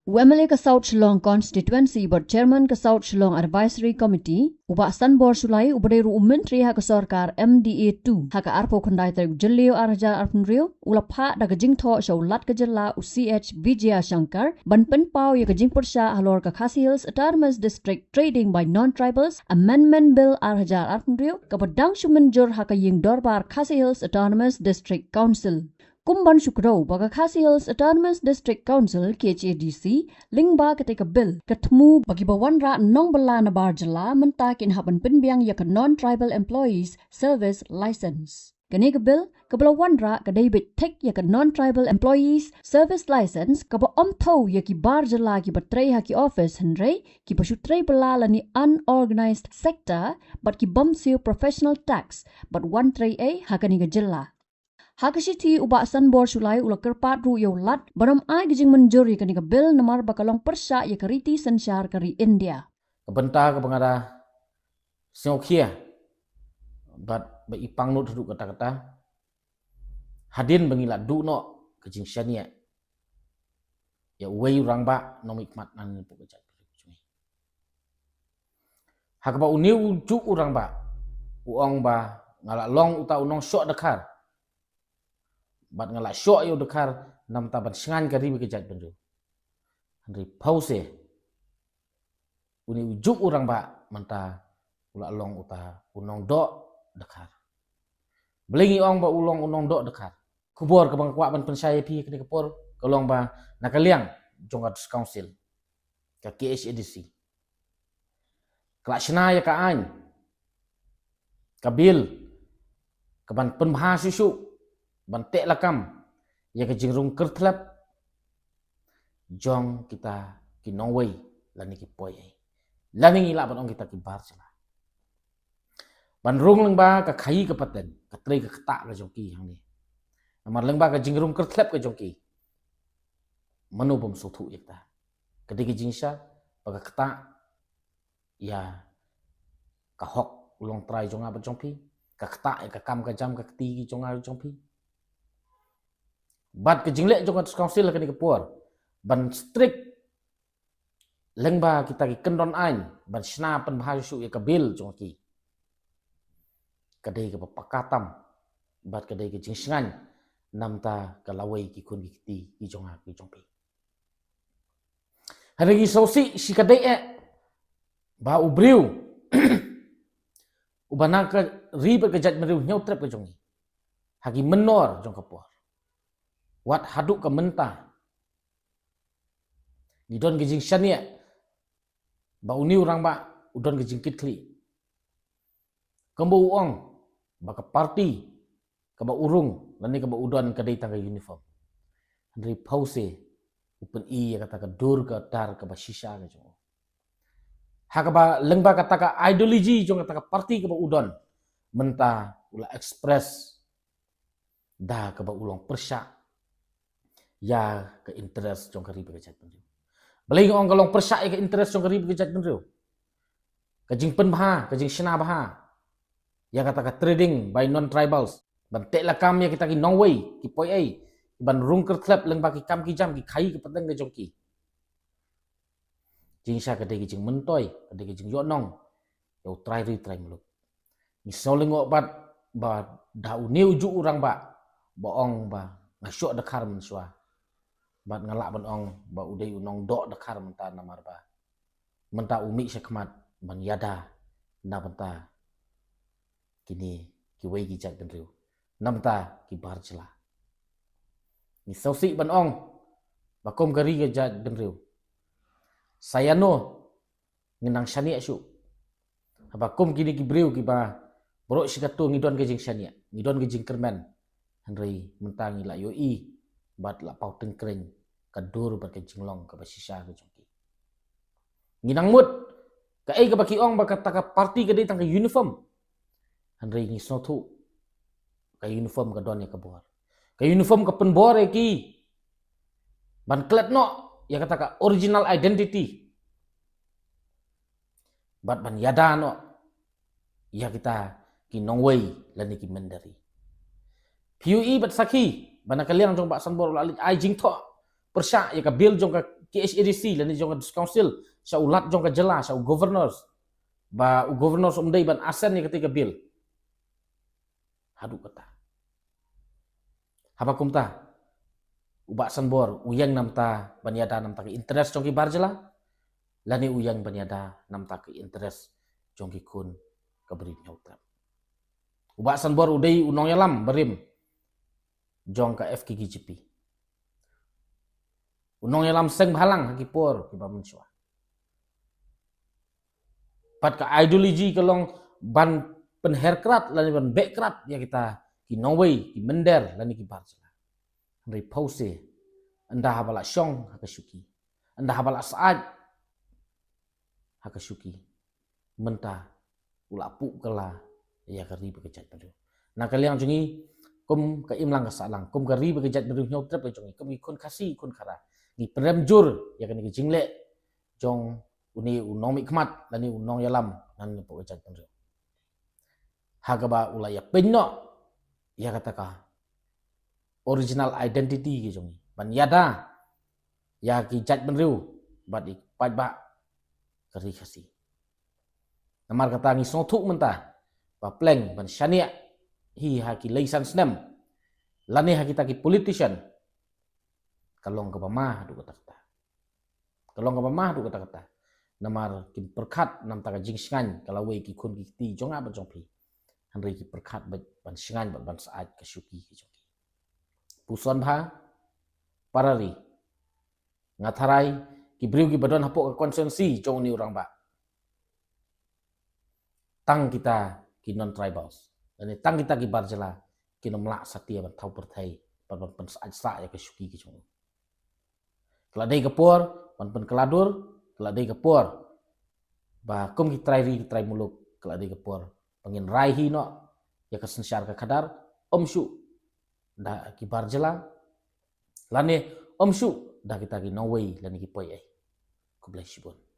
Wemele ke South Shillong Constituency but Chairman ke South Shillong Advisory Committee uba Sanbor Sulai ubaderu Menteri hak Sorkar MDA2 hak arpo kondai ter Jellio Arja Arpunrio ulapha daga jingtho shaulat ke jella UCH Vijaya Shankar ban penpau ya ke jingpursha halor ke Khasi Hills Autonomous District Trading by Non-Tribals Amendment Bill Arja Arpunrio ke pedang sumenjur hak ying dorbar Khasi Hills Autonomous District Council. Kumban Syukro baga Khasi Hills Autonomous District Council KHADC lingba ketika bil ketemu bagi bawanra nong bela na barjela mentakin haban penbiang ya ke non-tribal employees service license. Kini ke bil kebela wanra ke David Tek ya ke non-tribal employees service license ke ba om tau ya ki barjela ki batrei ha ki office henry ki pasutrei bela lani unorganized sector but ki bamsiu professional tax but one tray a hakani ke jela. Hakashiti uba Sanbor Sulai ula kerpat ru yolat baram ai gijing menjuri kani ke bil namar bakalong persa ya keriti sensyar kari India. Kebenta ke pengada sengokia bat ba ipang no duduk kata-kata hadin bengilat du no kejing syania ya wei urang ba no mikmat nan pu kejat hakba uniu ju urang ba uong ba ngalak long uta unong syok dekar bat ngalak syok yo dekar nam taban sengan kari kejat bendu Andri pause uni ujuk urang ba manta ulak long uta unong dok dekar belingi ong ba ulong unong dok dekar kubor ke bang kwak ban pensaya pi kini kepor kolong ba nakaliang jongat council ka KHADC kelak ya ka ain kabil ke ban penbahas susu ban tek lakam ya ke jingrung kertlap jong kita ki nongwei lani ki poy lani ngila ban ong kita ki bar sala ban rung leng ba ka khai ka paten ka trei ka kata ka jongki hang ni amar leng ba ka jingrung kertlap ka jongki manu bom sothu ekta kedi ki jingsha ba ka kata ya ka hok ulong trai jonga ba jongpi ka kata ka kam ka jam ka kti ki jonga jongpi bat ke jinglek jonga council ka ni kapur ban strict lengba kita ki kendon ain ban sna pen bahasu ya kabil jongki kadai ke pakatam bat kadai ke jingsangan namta ka lawai ki kun ki ki jonga ki jongpi hari ki sosi si kadai ba ubriu ubana ka riba ke jat meriu nyautrep ke jongi hagi menor jong kapur wat haduk ke mentah Idon gijing syania ba uni urang ba udon gijing kitli kembo uong ba ke parti ke ba urung lani ke ba udon ke dei tangga uniform dari pause upen i ya kata ke dur ke dar ke ba shisha ke jong ha ke ba lengba kata ke ideology jong kata ke parti ke ba udon mentah ula express da ke ba ulong persyak ya ke interest jong kari berjat penju beling ong kalong persak ke interest jong kari berjat penju kajing penbha kajing sena bha ya kata ka trading by non tribals ban tek lakam ya kita ki nongwei ki poi ai ban rung kertlap leng ba ki kam ki jam ki khai ke peteng ke jong ki jing sha ka de ki jing mentoi ka de ki jing yonong yo try meluk ni soling obat ba da uniu ju urang ba boong ba ngasyok dekar mensua bat ngalak ban ong ba udai unong dok dekar menta namar ba menta umi syakmat ban yada na benta kini ki wei ki jat benriu namta ki barjela ni sausi ban ong bakom gari ke jat benriu saya no nginang syani asu abakom kini ki briu ki ba borok sikatu ngidon ke jing syani ngidon ke jing kermen henry mentang ila yo i bat la pau tengkring kadur bat ke jinglong ke basisha ke jongki nginang mut ka ai ke baki ong ba kata ka parti ke dei tang ke uniform henry ngi sotu ka uniform ka don ya ke bor ka uniform ka penbor ki ban klet no ya kata ka original identity bat ban yada no ya kita ki nongwei lani ki mendari PUE bat saki bana kaliang jong ba sanbor lalit ai jing tho persya ya ka bil jong ka KHADC lani jong council sa ulat jong ka jela sa governors ba governors umdai ban asen ni ketika bil hadu kata haba kumta ubak sanbor uyang namta banyada namta ke interest jong ki barjela lani uyang banyada namta ke interest jong ki kun kaberi nyautra ubak sanbor udai unong yalam berim jong ka FKGGP unong yalam seng balang haki por ki bamenswa pat ka ideologi kelong ban penherkrat lani ban bekrat ya kita ki Norway ki mender lani ki barjela dari pause anda habala syong hakasuki anda habala saat hakasuki menta ulapu kala ya kari bekejat beru na kaliang jungi kum ka imlang ka salang kum kari bekejat beru nyau trep jungi kum ikon kasi ikon kara ni premjur ya kan ki jingle jong uni unomi kmat lani unong yalam nan po bekejat beru hagaba ulaya penno ya kataka original identity ki jongi ban yada ya ki jat benriu bat ik pat ba kari khasi namar kata ngi sothuk menta ba pleng ban shania hi ha ki leisan snem lani ha kita ki politician kalong ka pamah du kata kata kalong ka pamah du kata kata namar ki perkhat nam ta ka jingsingan kalau we ki kun ki ti jonga ba jongpi hanri ki perkhat ban singan ban saat ka syuki ki jongi puson bha parari ngatharai ki briu ki badon hapok ka konsensi jong ni orang ba tang kita ki non tribals dan tang kita ki barjela ki nomlak satia ban thau perthai ban saat sa ya ka syuki ki jong keladai kapur ban keladur keladai kapur ba kum ki trai muluk keladai kapur pengin rai hi no ya ka sensyar ka kadar omsyu da ki barjela lane omsyu da kita ki Norway lani ki poi ai ku bless you.